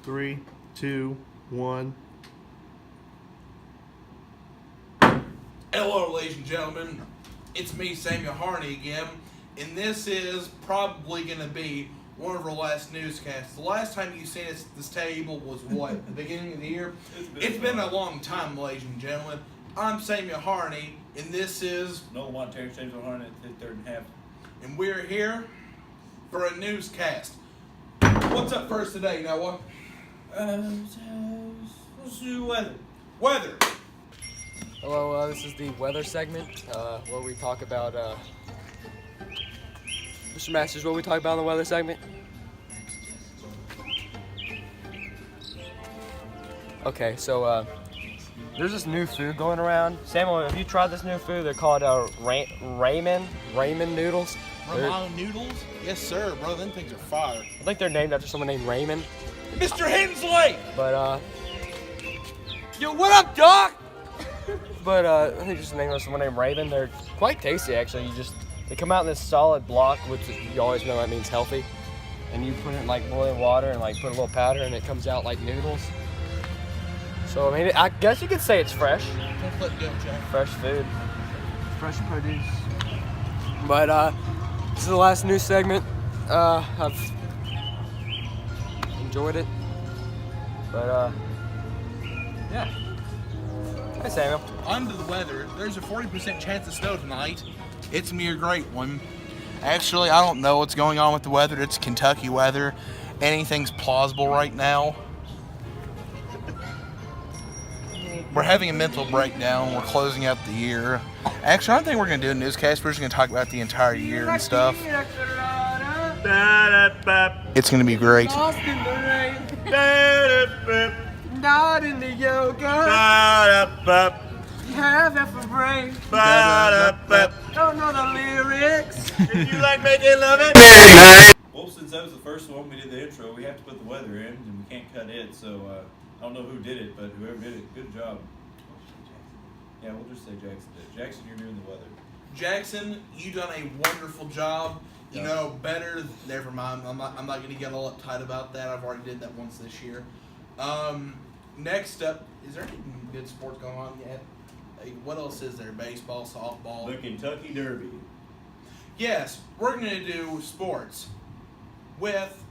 3, 2, 1. Hello, ladies and gentlemen. It's me, Samuel Harney, again, and this is probably going to be one of our last newscasts. The last time you seen this table was what? The beginning of the year? It's been a long time, ladies and gentlemen. I'm Samuel Harney, and this is Noel Montero, Samuel Harney, third and half. And we're here for a newscast. What's up first today, Noah? Let's do weather. Weather. Hello, this is the weather segment where we talk about, Mr. Masters, what we talk about in the weather segment? Okay, so there's this new food going around. Samuel, have you tried this new food? They're called ramen noodles. Ramen noodles? Yes, sir, bro. Them things are fire. I think they're named after someone named Raymond. Mr. Hensley! But, yo, what up, Doc? But I think just the name of someone named Raven. They're quite tasty, actually. They come out in this solid block, which you always know that means healthy. And you put it in like boiling water and like put a little powder, and it comes out like noodles. So I mean, I guess you could say it's fresh. Don't let go, Jack. Fresh food, fresh produce. But this is the last news segment. I've enjoyed it. But yeah. Hi, Samuel. On to the weather. There's a 40% chance of snow tonight. It's me a great one. Actually, I don't know what's going on with the weather. It's Kentucky weather. Anything's plausible right now. We're having a mental breakdown. We're closing out the year. Actually, I don't think we're going to do a newscast. We're just going to talk about the entire year and stuff. It's going to be great. Not in the yoga. You have that for brain. Don't know the lyrics. If you like making love at midnight. Well, since that was the first one, we did the intro. We have to put the weather in, and we can't cut it. So I don't know who did it, but whoever did it, good job. Yeah, we'll just say Jackson did. Jackson, you're doing the weather. Jackson, you done a wonderful job. You know, better. Never mind. I'm not going to get all uptight about that. I've already did that once this year. Next up, is there any good sports going on yet? What else is there? Baseball, softball? The Kentucky Derby. Yes, we're going to do sports with...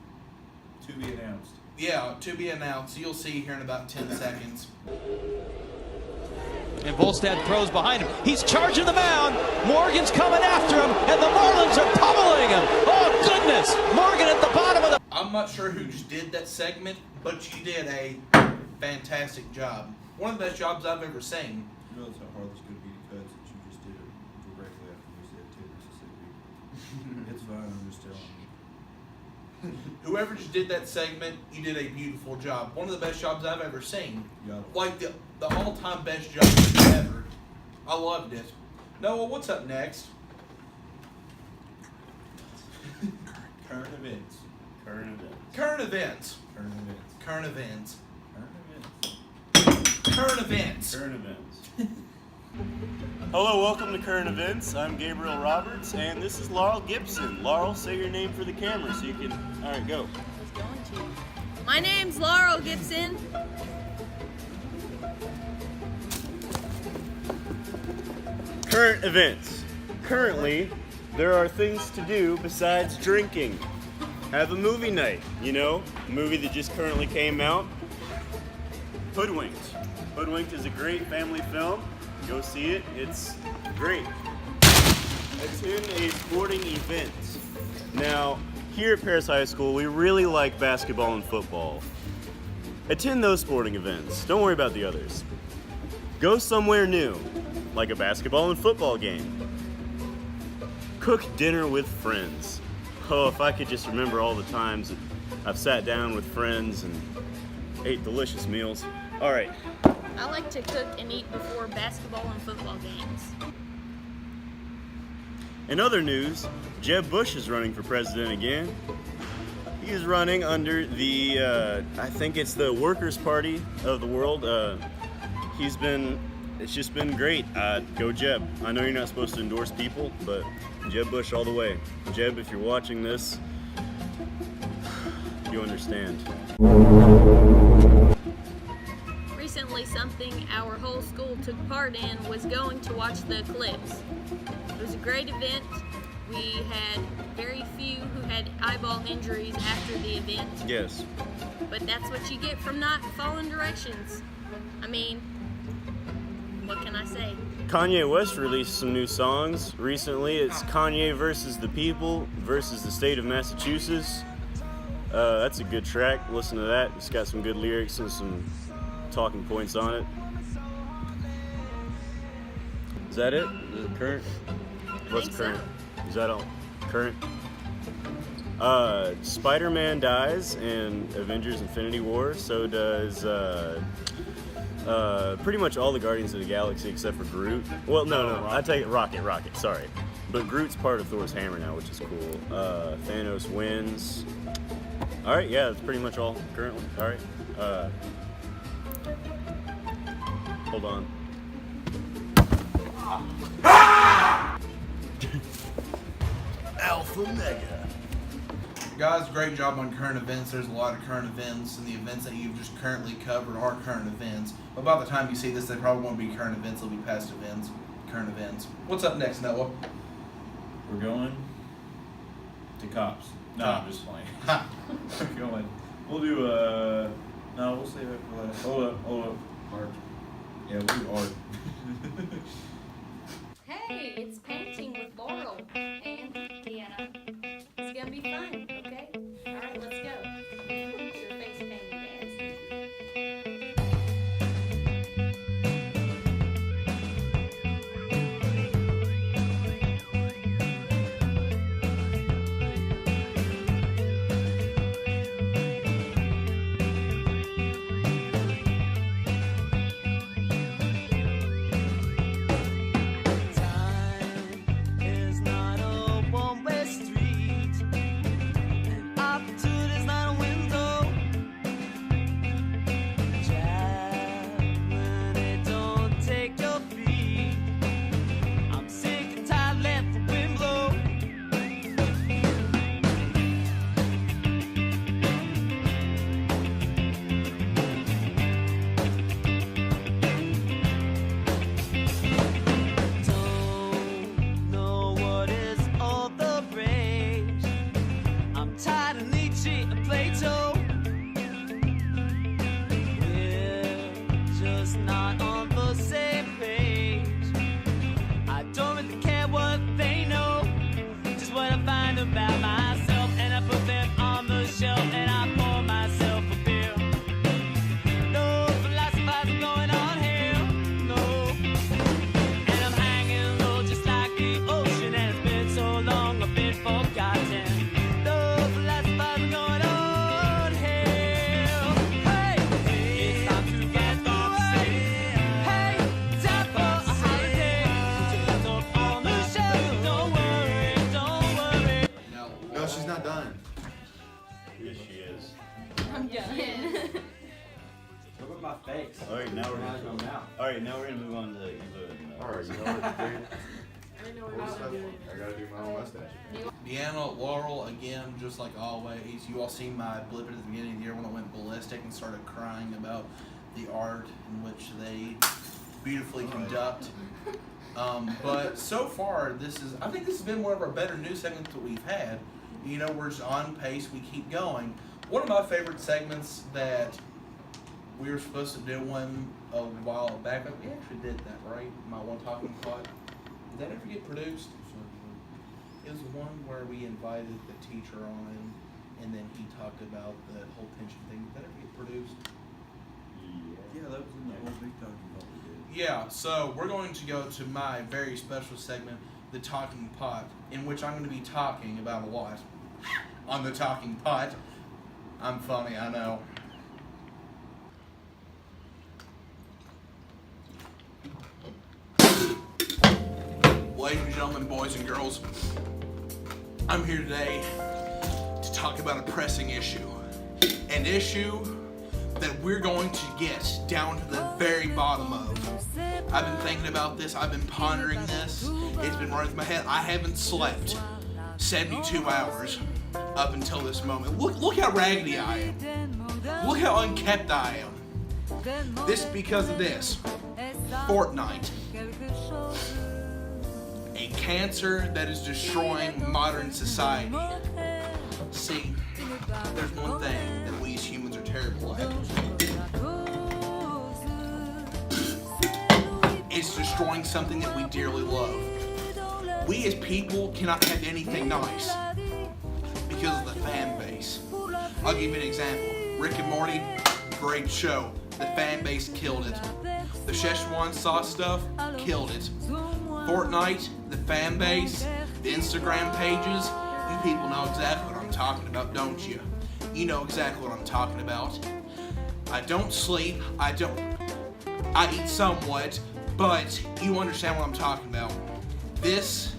To be announced. Yeah, to be announced. You'll see here in about 10 seconds. And Volstad throws behind him. He's charging the mound. Morgan's coming after him, and the Marlins are pummeling him. Oh, goodness. Morgan at the bottom of the... I'm not sure who just did that segment, but you did a fantastic job. One of the best jobs I've ever seen. You realize how hard this is going to be to cut since you just did it directly after you said to Mississippi. It's fine, I'm just telling you. Whoever just did that segment, you did a beautiful job. One of the best jobs I've ever seen. Like the all-time best job ever. I loved it. Noah, what's up next? Current events. Current events. Current events. Current events. Current events. Current events. Current events. Current events. Hello, welcome to Current Events. I'm Gabriel Roberts, and this is Laurel Gibson. Laurel, say your name for the camera so you can... All right, go. I was going to. My name's Laurel Gibson. Current events. Currently, there are things to do besides drinking. Have a movie night, you know, a movie that just currently came out. Hoodwinked. Hoodwinked is a great family film. Go see it. It's great. Attend a sporting event. Now, here at Paris High School, we really like basketball and football. Attend those sporting events. Don't worry about the others. Go somewhere new, like a basketball and football game. Cook dinner with friends. Oh, if I could just remember all the times that I've sat down with friends and ate delicious meals. All right. I like to cook and eat before basketball and football games. In other news, Jeb Bush is running for president again. He's running under the, I think it's the Workers' Party of the world. It's just been great. Go Jeb. I know you're not supposed to endorse people, but Jeb Bush all the way. Jeb, if you're watching this, you understand. Recently, something our whole school took part in was going to watch the eclipse. It was a great event. We had very few who had eyeball injuries after the event, Yes. but that's what you get from not following directions. I mean, what can I say? Kanye West released some new songs recently. It's Kanye versus the People versus the state of Massachusetts. That's a good track. Listen to that. It's got some good lyrics and some talking points on it. Is that it? Is it current? What's think so. current? Is that all current? Spider-Man dies in Avengers Infinity War. So does pretty much all the Guardians of the Galaxy except for Groot. Well, no, I take it Rocket, sorry. But Groot's part of Thor's hammer now, which is cool. Thanos wins. All right, yeah, that's pretty much all currently. All right. Hold on. Alpha Mega. Guys, great job on current events. There's a lot of current events, and the events that you've just currently covered are current events. But by the time you see this, they probably won't be current events. They'll be past events, current events. What's up next, Noah? We're going to cops. No, I'm just playing. We're going. We'll do no, we'll save it for last. Hold up. Art. Yeah, we'll do art. Hey, it's painting with Laurel and Deanna. It's gonna be fun, okay? Alright, let's go. Your face painting, guys. Is not a one-way street, and opportunity is not a window. Traveling, it don't take your feet. I'm sick and tired, let the wind blow. Don't know what is all the rage. I'm tired of Nietzsche and Plato. We're just not on the same page. I don't really care what they know, just what I find about myself, and I put them on the shelf, and I pour myself a beer. No philosophizing going on here, no. And I'm hanging low just like the ocean, and it's been so long I've been forgotten. No philosophizing going on here. Hey, it's time to get away. Hey, time for a holiday. Put your laptop on the shelf. Don't worry. No, she's not done. Yes, she is. I'm done. Look at my face. All right, now we're Now gonna. I'm out. All right, now we're gonna move on to Alright, you know what, dude? I gotta do my own mustache. Deanna, Laurel, again, just like always. You all seen my blip at the beginning of the year when I went ballistic and started crying about the art in which they beautifully conduct. But so far, I think this has been one of our better news segments that we've had. You know, we're just on pace. We keep going. One of my favorite segments that we were supposed to do one a while back, but we actually did that, right? My one talking pot. Did that ever get produced? It was one where we invited the teacher on, and then he talked about the whole pension thing. Did that ever get produced? Yeah, that was in the whole big talking about we did. Yeah, so we're going to go to my very special segment, the Talking Pot, in which I'm going to be talking about a lot on the Talking Pot. I'm funny, I know. Ladies and gentlemen, boys and girls, I'm here today to talk about a pressing issue. An issue that we're going to get down to the very bottom of. I've been thinking about this, I've been pondering this, it's been running through my head. I haven't slept 72 hours. up until this moment. Look how raggedy I am. Look how unkept I am. This is because of this. Fortnite. A cancer that is destroying modern society. See, there's one thing that we as humans are terrible at. It's destroying something that we dearly love. We as people cannot have anything nice because of the fan base. I'll give you an example. Rick and Morty, great show. The fan base killed it. The Szechuan sauce stuff, killed it. Fortnite, the fan base, the Instagram pages, you people know exactly what I'm talking about, don't you? You know exactly what I'm talking about. I don't sleep, I eat somewhat, but you understand what I'm talking about. This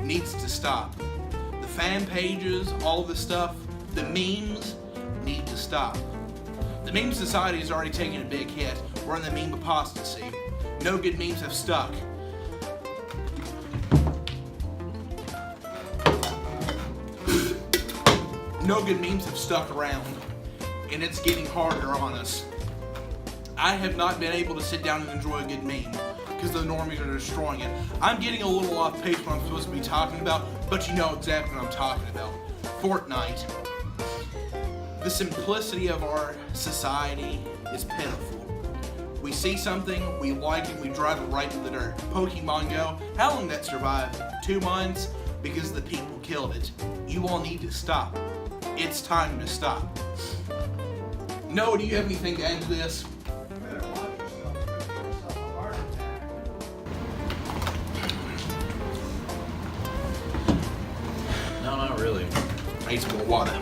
needs to stop. The fan pages, all the stuff, the memes need to stop. The meme society has already taken a big hit. We're in the meme apostasy. No good memes have stuck. No good memes have stuck around, and it's getting harder on us. I have not been able to sit down and enjoy a good meme because the normies are destroying it. I'm getting a little off pace what I'm supposed to be talking about, but you know exactly what I'm talking about. Fortnite. The simplicity of our society is pitiful. We see something, we like it, we drive it right to the dirt. Pokemon Go, how long did that survive? 2 months? Because the people killed it. You all need to stop. It's time to stop. Noah, do you have anything to add to this? No, not really. I need some more water.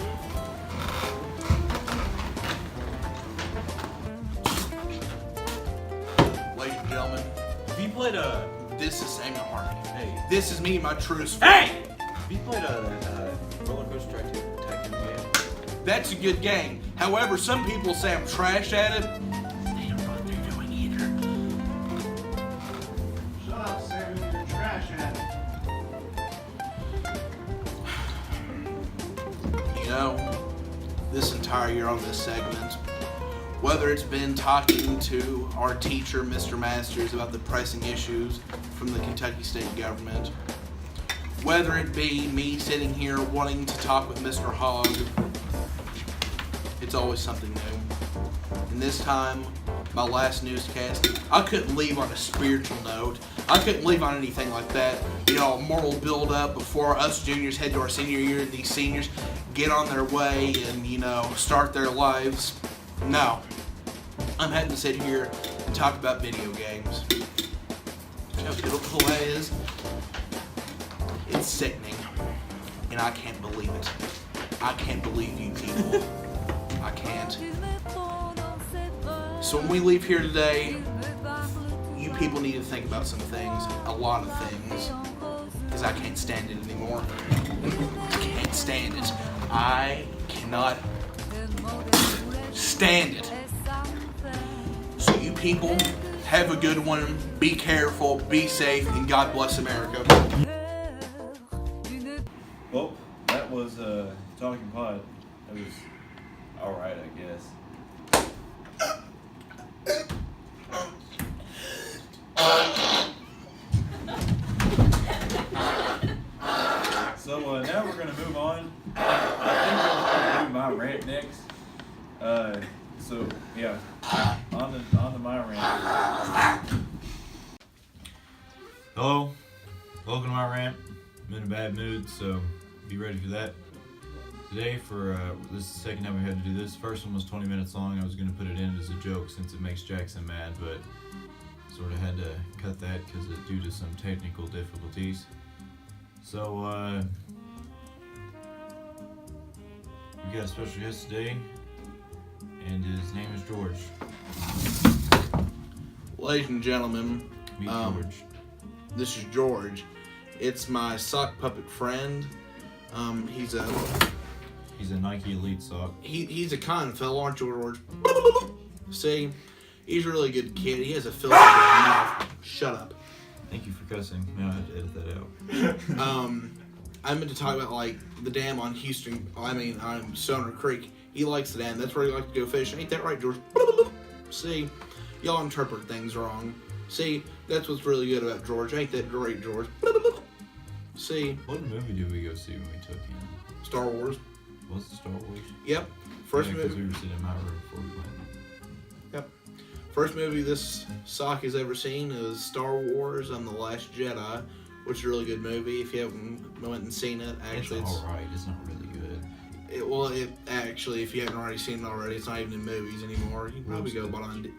Ladies and gentlemen, Have you played a... this is Samuel Harney. Hey. This is me, my truest friend. Hey! Have you played a roller coaster tycoon game? That's a good game. However, some people say I'm trash at it. They don't know what they're doing either. Shut up, Sam. You're trash at it. You know, this entire year on this segment, whether it's been talking to our teacher, Mr. Masters, about the pressing issues from the Kentucky State government, whether it be me sitting here wanting to talk with Mr. Hogg, it's always something new. And this time, my last newscast, I couldn't leave on a spiritual note. I couldn't leave on anything like that. You know, a moral build-up before us juniors head to our senior year and these seniors get on their way and, you know, start their lives. No. I'm having to sit here and talk about video games. How pitiful that is. It's sickening. And I can't believe it. I can't believe you people. I can't. So when we leave here today, you people need to think about some things, a lot of things, because I can't stand it anymore. I can't stand it. I cannot stand it. So you people, have a good one, be careful, be safe, and God bless America. Well, that was Talking Pot. That was alright, I guess. So now we're going to move on. I think we're going to do my rant next. So yeah, on to my rant. Hello, welcome to my rant. I'm in a bad mood, so be ready for that. Today, for this is the second time we had to do this. First one was 20 minutes long. I was going to put it in as a joke since it makes Jackson mad, but sort of had to cut that because due to some technical difficulties. So we got a special guest today, and his name is George. Ladies and gentlemen, Meet George. this is George. It's my sock puppet friend. He's He's a Nike Elite sock. He's a kind fellow, aren't you, George? See, he's a really good kid. He has a filthy mouth. Shut up. Thank you for cussing. Now I have to edit that out. I meant to talk about like the dam on Stoner Creek. He likes the dam. That's where he likes to go fishing. Ain't that right, George? See, y'all interpret things wrong. See, that's what's really good about George. Ain't that great, George? See. What movie did we go see when we took him? Star Wars. Was it Star Wars? Yep. First because movie. we were sitting in my room before we went. Yep. First movie this sock has ever seen is Star Wars and The Last Jedi, which is a really good movie. If you haven't went and seen it, actually, it's alright. It's not really good. It actually, if you haven't already seen it already, it's not even in movies anymore. You can probably go buy it on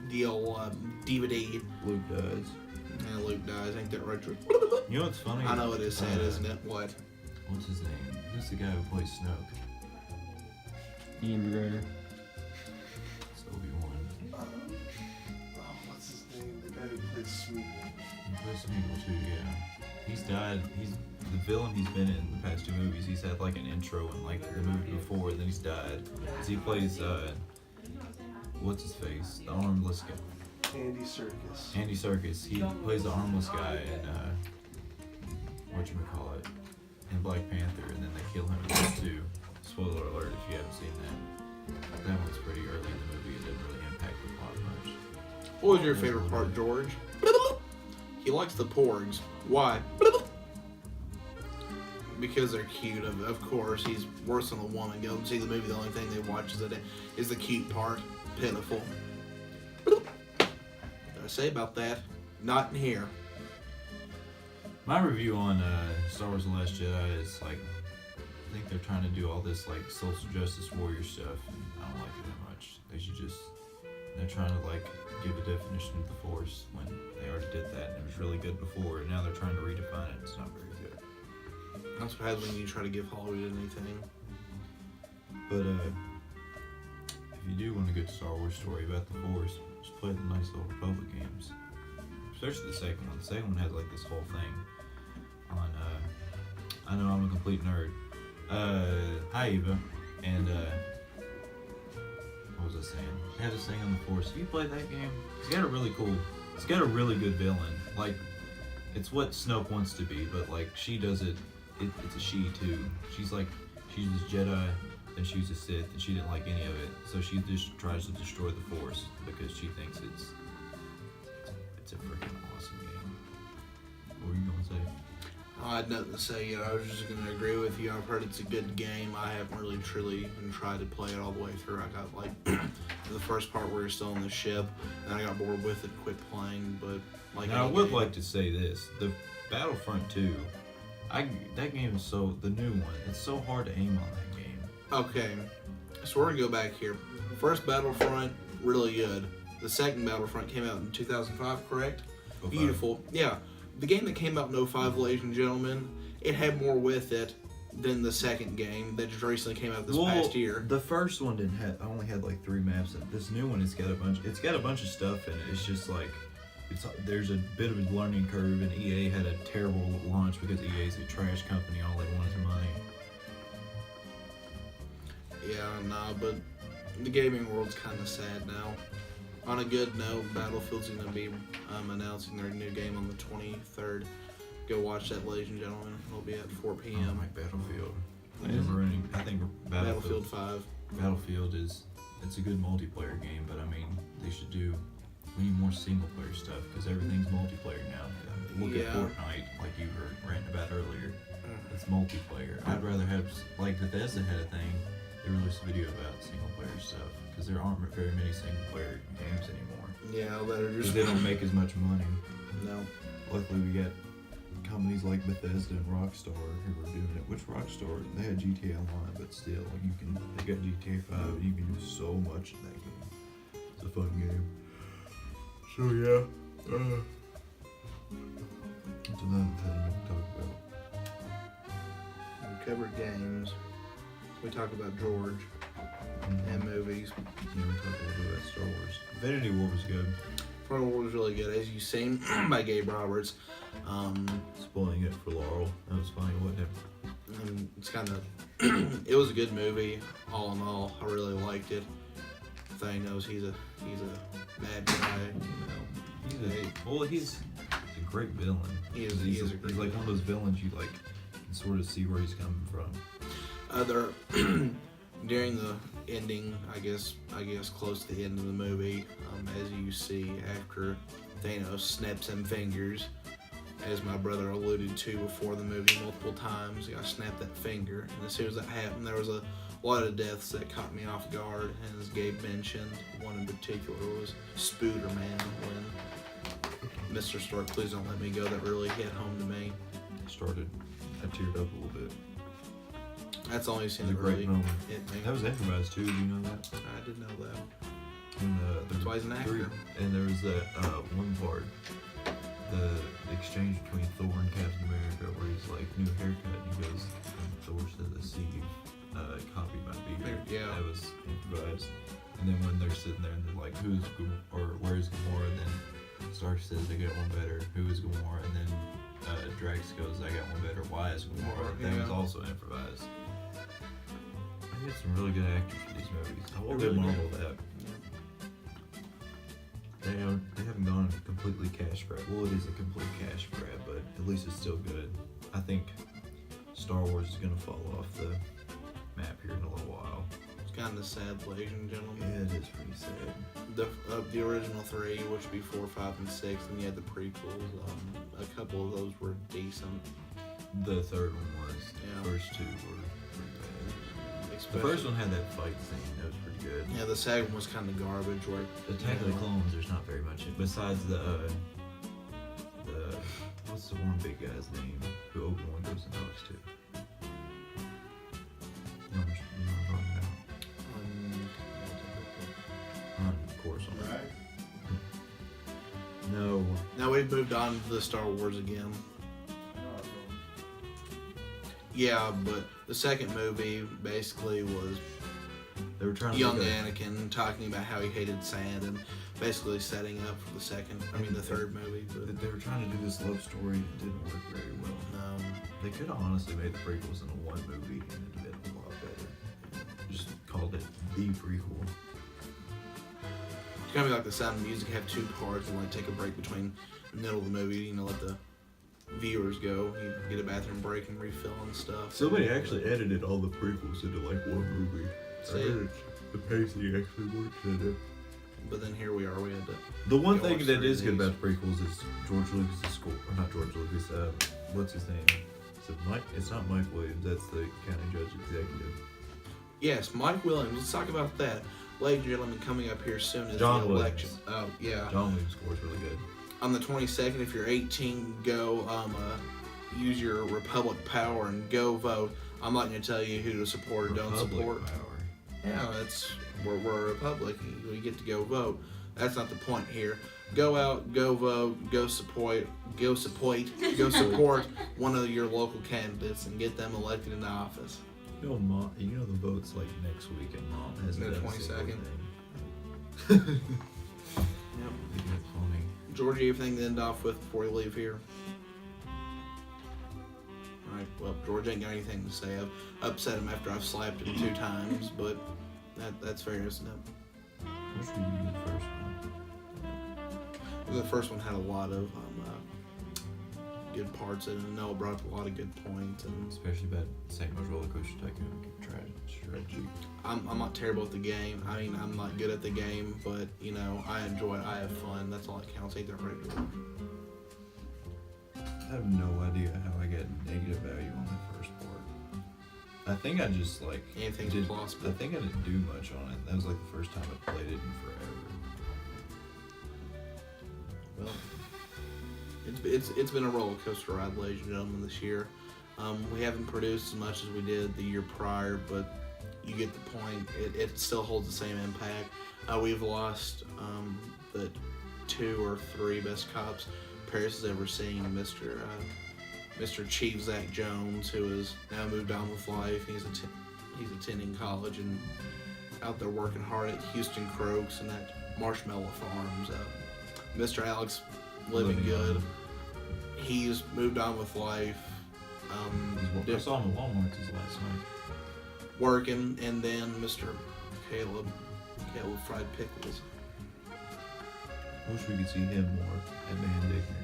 the old DVD. Luke dies. Yeah, Luke dies. Ain't that right? You know what's funny? I know it is sad, isn't it? What? What's his name? Who's the guy who plays Snoke? Ian McGregor. It's Obi-Wan. What's his name? The guy who played Smeagol. He plays Smeagol too, yeah. He's died. He's the villain he's been in the past 2 movies. He's had like an intro in like the movie before, and then he's died. He plays what's his face? The armless guy. Andy Serkis. Andy Serkis. He plays the armless guy in whatchamacallit, in Black Panther, and then they kill him in part 2. Spoiler alert if you haven't seen that. That one's pretty early in the movie. It didn't really impact the plot much. What was your favorite part, George? He likes the porgs. Why? Because they're cute, of course. He's worse than a woman. Go see the movie, the only thing they watch is the cute part. Pitiful. What did I say about that? Not in here. My review on Star Wars The Last Jedi is like, I think they're trying to do all this like social justice warrior stuff, and I don't like it that much. They're trying to like give a definition of the Force when they already did that, and it was really good before, and now they're trying to redefine it. It's not very good. That's what happens when you try to give Hollywood anything. But if you do want a good Star Wars story about the Force, just play the nice little Republic games. Especially the second one. The second one has like this whole thing on, I know I'm a complete nerd. Hi Eva. And what was I saying? It had this thing on the Force. Have you played that game? It's got a really good villain. Like, it's what Snoke wants to be, but like she does it, it's a she too. She's this Jedi, and she's a Sith, and she didn't like any of it. So she just tries to destroy the Force because she thinks it's a freaking awesome game. What were you gonna say? I had nothing to say yet. I was just going to agree with you. I've heard it's a good game. I haven't really truly tried to play it all the way through. I got like the first part where you're still on the ship, and I got bored with it, quit playing. But like, now I would like to say this: the Battlefront 2, that game is the new one. It's so hard to aim on that game. Okay, so we're gonna go back here. First Battlefront, really good. The second Battlefront came out in 2005, correct? 05. Beautiful. Yeah. The game that came out in 05, ladies and gentlemen, it had more with it than the second game that just recently came out this past year. The first one only had like 3 maps. This new one, it's got a bunch of stuff in it. It's just like, there's a bit of a learning curve, and EA had a terrible launch because EA is a trash company. All they want is money. Yeah, nah, but the gaming world's kind of sad now. On a good note, Battlefield's going to be announcing their new game on the 23rd. Go watch that, ladies and gentlemen. It'll be at 4 p.m. I don't like Battlefield. Mm-hmm. I think Battlefield 5. Battlefield it's a good multiplayer game, but I mean, we need more single player stuff because everything's multiplayer now. Look at Fortnite, like you were ranting about earlier. It's multiplayer. I'd rather have, like Bethesda had a thing, they released a video about single player stuff because there aren't very many single player games anymore. Yeah, that are just... Because they don't make as much money. No. Luckily we got companies like Bethesda and Rockstar who are doing it. Which Rockstar, they had GTA Online, but still, they got GTA 5 and you can do so much in that game. It's a fun game. So yeah, that's another thing to talk about. We covered games. We talked about George and movies. Yeah, we talked a little bit about Star Wars. Infinity War was good. Infinity War was really good, as you've seen by Gabe Roberts. Spoiling it for Laurel. That was funny, wasn't it? It's kind of, it was a good movie. All in all, I really liked it. Thing knows he's a bad guy. You know, he's a great villain. He is He's a great like one of those villains you like. and sort of see where he's coming from. Other during the ending, I guess close to the end of the movie, as you see after Thanos snaps them fingers, as my brother alluded to before the movie multiple times, he got snapped that finger, and as soon as that happened, there was a lot of deaths that caught me off guard, and as Gabe mentioned, one in particular was Spooderman, when Mr. Stark, please don't let me go, that really hit home to me. I teared up a little bit. That's the only scene The that great really moment. hit me. That was improvised too. Do you know that? I didn't know that. And, That's why he's an actor. And there was that one part, the exchange between Thor and Captain America, where he's like, new haircut, and he goes, and Thor says, "I see you copied my beard." Yeah. That was improvised. And then when they're sitting there and they're like, where's Gamora? And then Stark says, "I got one better. Who is Gamora?" And then Drax goes, "I got one better. Why is Gamora?" That was also improvised. I get some really good actors for these movies. I will give Marvel that. They haven't gone completely cash grab. Well, it is a complete cash grab, but at least it's still good. I think Star Wars is going to fall off the map here in a little while. It's kind of sad, ladies and gentlemen. Yeah, it is pretty sad. The original three, which would be 4, 5, and 6, and you had the prequels. A couple of those were decent. The third one was. Yeah. The first two were pretty bad. Especially, The first one had that fight scene. That was pretty good. Yeah, the second one was kind of garbage. Where Attack of the Clones, there's not very much besides the what's the one big guy's name who Obi-Wan goes and talks to? You know what I'm talking about? Of course. Right? No. Now we've moved on to the Star Wars again. Yeah, but the second movie basically was They were trying to young make Anakin talking about how he hated sand and basically setting up for the third movie. But They were trying to do this love story and it didn't work very well. They could have honestly made the prequels into one movie and it'd have been a lot better. Just called it the prequel. it's gonna be like the Sound of Music, have two parts and like take a break between the middle of the movie. You know, let the viewers go. You get a bathroom break and refill and stuff. Somebody actually edited all the prequels into like one movie. See? I heard the pacing actually works in it. But then here we are. We had to. The one go thing watch that three is of good these. about the prequels is George Lucas' score, or not George Lucas. What's his name? Is it Mike? It's not Mike Williams. That's the county judge executive. Yes, Mike Williams. Let's talk about that. Ladies and gentlemen, coming up here soon is John the election. Williams. Yeah. John Williams' score is really good. On the 22nd, if you're 18, go use your Republic power and go vote. I'm not going to tell you who to support or don't Republic support. power. Yeah, we're a republic. We get to go vote. That's not the point here. Go out, go vote, go support one of your local candidates and get them elected into office. You know, the vote's like next week, and Mom hasn't The done a single 22nd. thing. Yep. I think that's funny. Georgie, anything to end off with before we leave here? Alright, well, George ain't got anything to say. I've upset him after I've slapped him 2 times, but that's fair, isn't it? Which one did you do the first one? The first one had a lot of good parts in it, and Noah brought up a lot of good points. And Especially about St. Mo's Roller Coaster Tycoon strategy. I'm not terrible at the game. I mean, I'm not good at the game, but you know, I enjoy it. I have fun. That's all that counts. Ain't that right, George? I have no idea how I got negative value on the first part. I think I just like Anything's did, plausible. I think I didn't do much on it. That was like the first time I played it in forever. Well, it's been a roller coaster ride, ladies and gentlemen, this year. We haven't produced as much as we did the year prior, but you get the point. It still holds the same impact. We've lost the 2 or 3 best cops Paris has ever seen. Mr. Chief Zach Jones, who has now moved on with life. He's attending college and out there working hard at Houston Croaks and at Marshmallow Farms. Mr. Alex living good. He's moved on with life. I saw him at Walmart this last night. Working, and then Mr. Caleb Fried Pickles. I wish we could see him more at Van Dickner.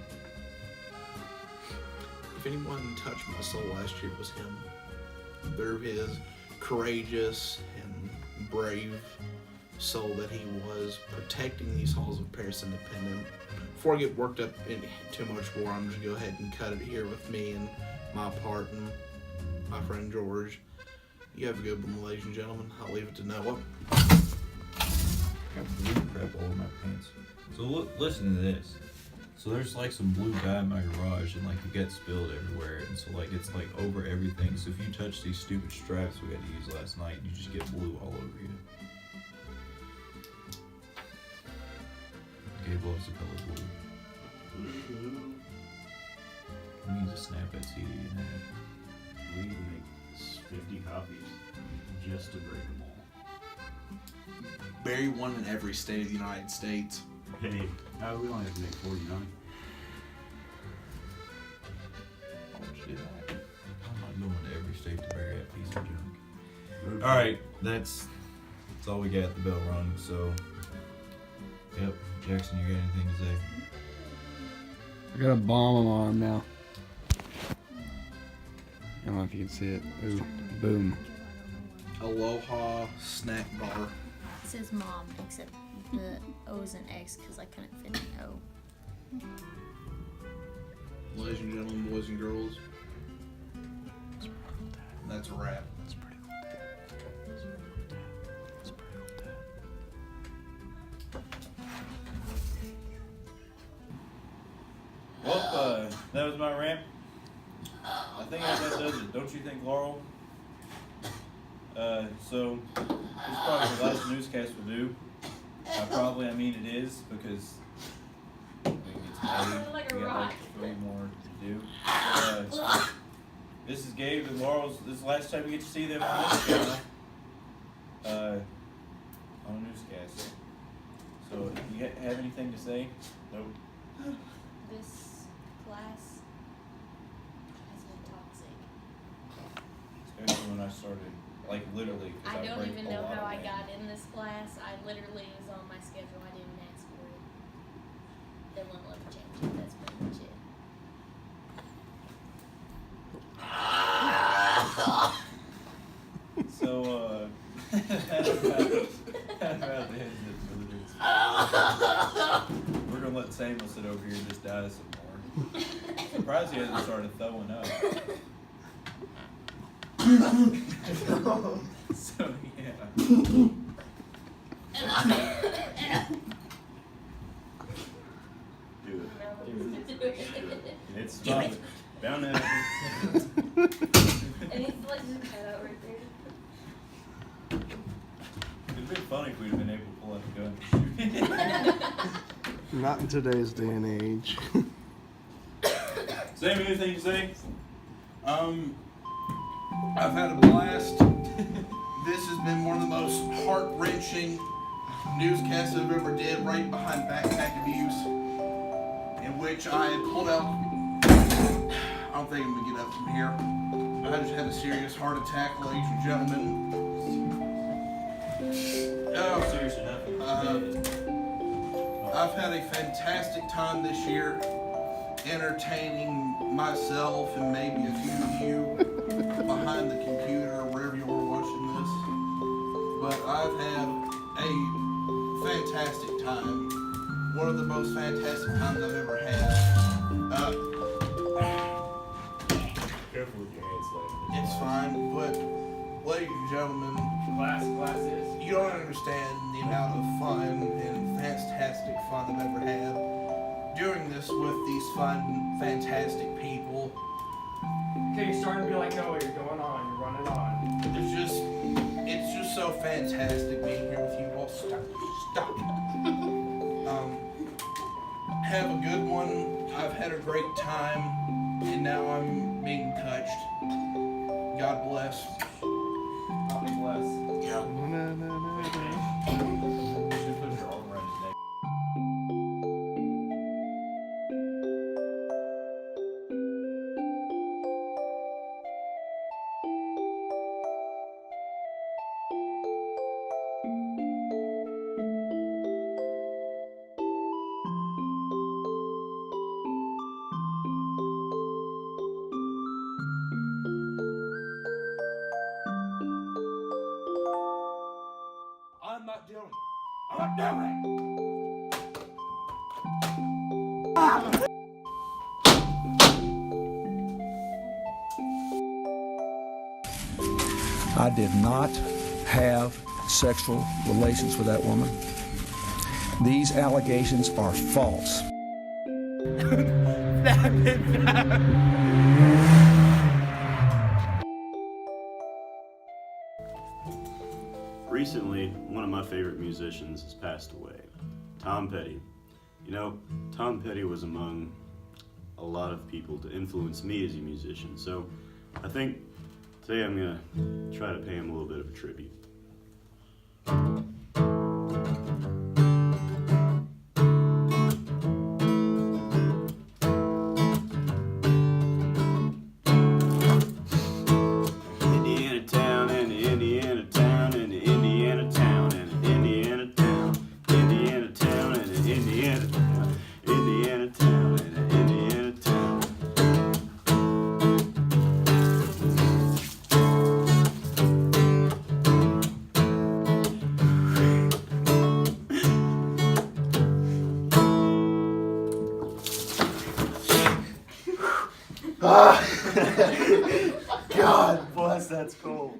if anyone touched my soul last year, it was him. Through his courageous and brave soul that he was, protecting these halls of Paris Independent. Before I get worked up into too much more, I'm just going to go ahead and cut it here with me and my part and my friend George. You have a good one, ladies and gentlemen. I'll leave it to Noah. Got blue crap all over my pants. So listen to this. So there's like some blue dye in my garage, and like it gets spilled everywhere, and so like it's like over everything. So if you touch these stupid straps we had to use last night, you just get blue all over you. Gabe loves the color blue. We need to snap that CD in half. We need to make 50 copies just to break them all. Bury one in every state of the United States. Hey, we only have to make 49. Why would you do that? I'm not going to every state to bury that piece of junk. All right, that's all we got. The bell rung. So, yep, Jackson, you got anything to say? I got a bomb on my arm now. I don't know if you can see it. Ooh, boom. Aloha snack bar. It says mom, except the O is an X because I couldn't fit an O. Ladies and gentlemen, boys and girls, that's a wrap. Well, that was my rant. I think that does it. Don't you think, Laurel? So this is probably the last newscast we'll do. I mean it is, because it's May. We got like 3 more to do. This is Gabe and Laurel's. This is the last time we get to see them on this channel. On a newscast. So, you have anything to say? Nope. This class has been toxic. Especially when I started, like literally. 'Cause I don't break even a know lot how of I it. got in this class. I literally was on my schedule. I didn't ask for it. They wouldn't let me change it. That's pretty much it. So, that's about it for the news. We're gonna let Samuel sit over here and just die some more. Surprised he hasn't started throwing up. So, yeah. Do it. It's bound to happen. And he's like just cut out right there. It'd been funny if we'd have been able to pull out the gun and shoot. Not in today's day and age. Sam, anything to say? I've had a blast. This has been one of the most heart-wrenching newscasts I've ever did, right behind backpack abuse, in which I had pulled out. I don't think I'm gonna get up from here. I just had a serious heart attack, ladies and gentlemen. Serious enough. I've had a fantastic time this year, entertaining myself and maybe a few of you behind the computer or wherever you were watching this. But I've had a fantastic time. One of the most fantastic times I've ever had. Careful with your hands, lady. It's fine, but ladies and gentlemen, Glasses. you don't understand the amount of fun and fantastic fun I've ever had doing this with these fun, fantastic people. Okay, you're starting to be like Noah. You're going on. You're running on. It's just so fantastic being here with you all. Stop. Have a good one. I've had a great time, and now I'm being touched. God bless. God bless. Yeah. Na, na, na, na. I did not have sexual relations with that woman. These allegations are false. Recently, one of my favorite musicians has passed away, Tom Petty. You know, Tom Petty was among a lot of people to influence me as a musician, so I think today I'm gonna try to pay him a little bit of a tribute. God bless, that's cold.